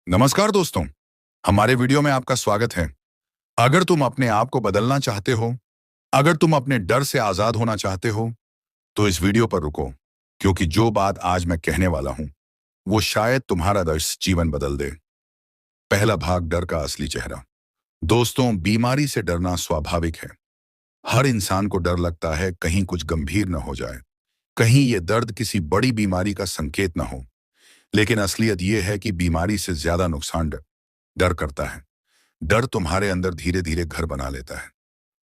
नमस्कार दोस्तों, हमारे वीडियो में आपका स्वागत है। अगर तुम अपने आप को बदलना चाहते हो, अगर तुम अपने डर से आजाद होना चाहते हो, तो इस वीडियो पर रुको, क्योंकि जो बात आज मैं कहने वाला हूं, वो शायद तुम्हारा दस जीवन बदल दे। पहला भाग, डर का असली चेहरा। दोस्तों, बीमारी से डरना स्वाभाविक है। हर इंसान को डर लगता है कहीं कुछ गंभीर न हो जाए, कहीं ये दर्द किसी बड़ी बीमारी का संकेत न हो। लेकिन असलियत यह है कि बीमारी से ज्यादा नुकसान डर करता है। डर तुम्हारे अंदर धीरे धीरे घर बना लेता है।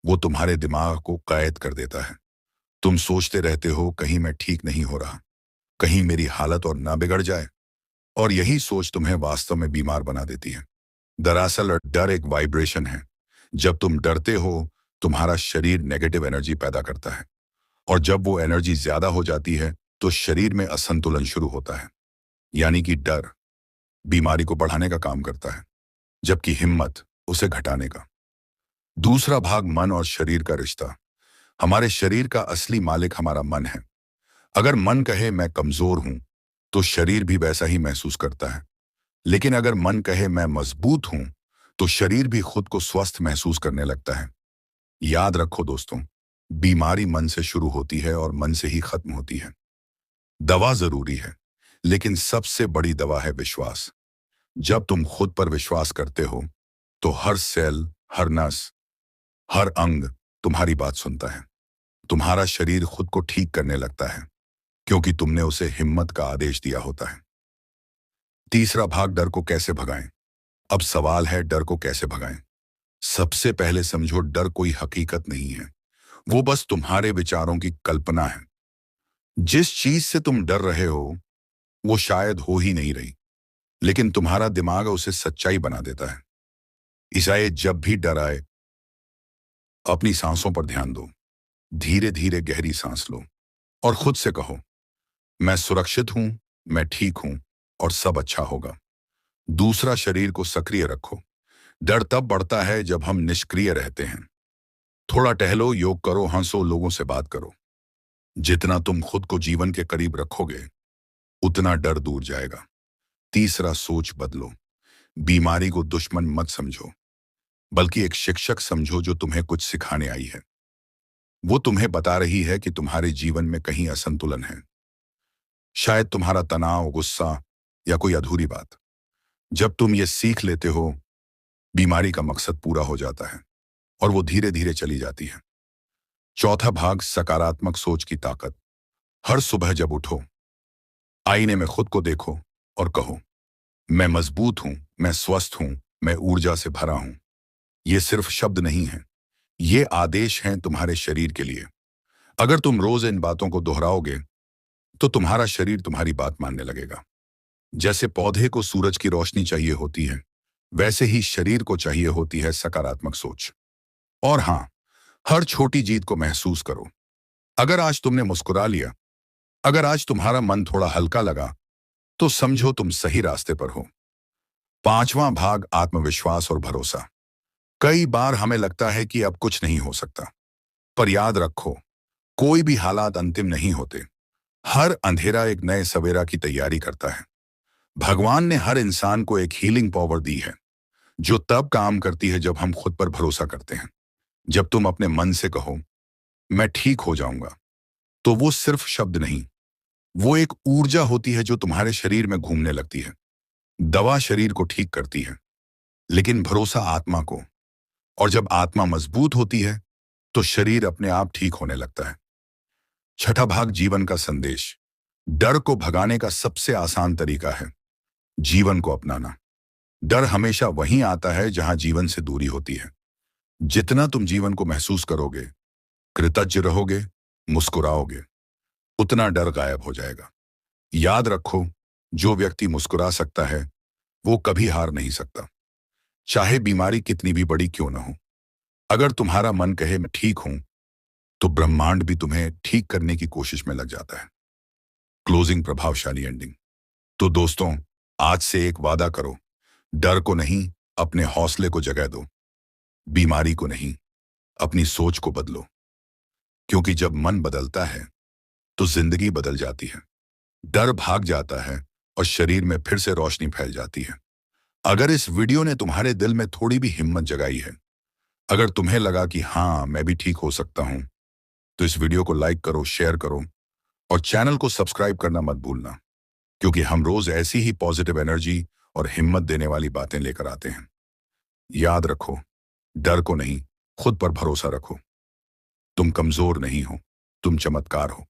वो तुम्हारे दिमाग को कैद कर देता है। तुम सोचते रहते हो, कहीं मैं ठीक नहीं हो रहा, कहीं मेरी हालत और ना बिगड़ जाए। और यही सोच तुम्हें वास्तव में बीमार बना देती है। दरअसल डर एक वाइब्रेशन है। जब तुम डरते हो, तुम्हारा शरीर नेगेटिव एनर्जी पैदा करता है, और जब वो एनर्जी ज्यादा हो जाती है तो शरीर में असंतुलन शुरू होता है। यानी कि डर बीमारी को बढ़ाने का काम करता है, जबकि हिम्मत उसे घटाने का। दूसरा भाग, मन और शरीर का रिश्ता। हमारे शरीर का असली मालिक हमारा मन है। अगर मन कहे मैं कमजोर हूं, तो शरीर भी वैसा ही महसूस करता है। लेकिन अगर मन कहे मैं मजबूत हूं, तो शरीर भी खुद को स्वस्थ महसूस करने लगता है। याद रखो दोस्तों, बीमारी मन से शुरू होती है और मन से ही खत्म होती है। दवा जरूरी है, लेकिन सबसे बड़ी दवा है विश्वास। जब तुम खुद पर विश्वास करते हो, तो हर सेल, हर नस, हर अंग तुम्हारी बात सुनता है। तुम्हारा शरीर खुद को ठीक करने लगता है, क्योंकि तुमने उसे हिम्मत का आदेश दिया होता है। तीसरा भाग, डर को कैसे भगाएं। अब सवाल है, डर को कैसे भगाएं। सबसे पहले समझो, डर कोई हकीकत नहीं है। वो बस तुम्हारे विचारों की कल्पना है। जिस चीज से तुम डर रहे हो, वो शायद हो ही नहीं रही, लेकिन तुम्हारा दिमाग उसे सच्चाई बना देता है। इसलिए जब भी डर आए, अपनी सांसों पर ध्यान दो। धीरे धीरे गहरी सांस लो और खुद से कहो, मैं सुरक्षित हूं, मैं ठीक हूं और सब अच्छा होगा। दूसरा, शरीर को सक्रिय रखो। डर तब बढ़ता है जब हम निष्क्रिय रहते हैं। थोड़ा टहलो, योग करो, हंसो, लोगों से बात करो। जितना तुम खुद को जीवन के करीब रखोगे, उतना डर दूर जाएगा। तीसरा, सोच बदलो। बीमारी को दुश्मन मत समझो, बल्कि एक शिक्षक समझो जो तुम्हें कुछ सिखाने आई है। वो तुम्हें बता रही है कि तुम्हारे जीवन में कहीं असंतुलन है, शायद तुम्हारा तनाव, गुस्सा या कोई अधूरी बात। जब तुम ये सीख लेते हो, बीमारी का मकसद पूरा हो जाता है और वो धीरे धीरे चली जाती है। चौथा भाग, सकारात्मक सोच की ताकत। हर सुबह जब उठो, आईने में खुद को देखो और कहो, मैं मजबूत हूं, मैं स्वस्थ हूं, मैं ऊर्जा से भरा हूं। ये सिर्फ शब्द नहीं है, ये आदेश हैं तुम्हारे शरीर के लिए। अगर तुम रोज इन बातों को दोहराओगे, तो तुम्हारा शरीर तुम्हारी बात मानने लगेगा। जैसे पौधे को सूरज की रोशनी चाहिए होती है, वैसे ही शरीर को चाहिए होती है सकारात्मक सोच। और हां, हर छोटी जीत को महसूस करो। अगर आज तुमने मुस्कुरा लिया, अगर आज तुम्हारा मन थोड़ा हल्का लगा, तो समझो तुम सही रास्ते पर हो। पांचवां भाग, आत्मविश्वास और भरोसा। कई बार हमें लगता है कि अब कुछ नहीं हो सकता, पर याद रखो, कोई भी हालात अंतिम नहीं होते। हर अंधेरा एक नए सवेरा की तैयारी करता है। भगवान ने हर इंसान को एक हीलिंग पावर दी है, जो तब काम करती है जब हम खुद पर भरोसा करते हैं। जब तुम अपने मन से कहो, मैं ठीक हो जाऊंगा, तो वो सिर्फ शब्द नहीं, वो एक ऊर्जा होती है जो तुम्हारे शरीर में घूमने लगती है। दवा शरीर को ठीक करती है, लेकिन भरोसा आत्मा को। और जब आत्मा मजबूत होती है, तो शरीर अपने आप ठीक होने लगता है। छठा भाग, जीवन का संदेश। डर को भगाने का सबसे आसान तरीका है जीवन को अपनाना। डर हमेशा वहीं आता है जहां जीवन से दूरी होती है। जितना तुम जीवन को महसूस करोगे, कृतज्ञ रहोगे, मुस्कुराओगे, उतना डर गायब हो जाएगा। याद रखो, जो व्यक्ति मुस्कुरा सकता है, वो कभी हार नहीं सकता, चाहे बीमारी कितनी भी बड़ी क्यों ना हो। अगर तुम्हारा मन कहे मैं ठीक हूं, तो ब्रह्मांड भी तुम्हें ठीक करने की कोशिश में लग जाता है। क्लोजिंग, प्रभावशाली एंडिंग। तो दोस्तों, आज से एक वादा करो, डर को नहीं, अपने हौसले को जगह दो। बीमारी को नहीं, अपनी सोच को बदलो। क्योंकि जब मन बदलता है, तो जिंदगी बदल जाती है। डर भाग जाता है और शरीर में फिर से रोशनी फैल जाती है। अगर इस वीडियो ने तुम्हारे दिल में थोड़ी भी हिम्मत जगाई है, अगर तुम्हें लगा कि हाँ मैं भी ठीक हो सकता हूं, तो इस वीडियो को लाइक करो, शेयर करो और चैनल को सब्सक्राइब करना मत भूलना, क्योंकि हम रोज ऐसी ही पॉजिटिव एनर्जी और हिम्मत देने वाली बातें लेकर आते हैं। याद रखो, डर को नहीं, खुद पर भरोसा रखो। तुम कमजोर नहीं हो, तुम चमत्कार हो।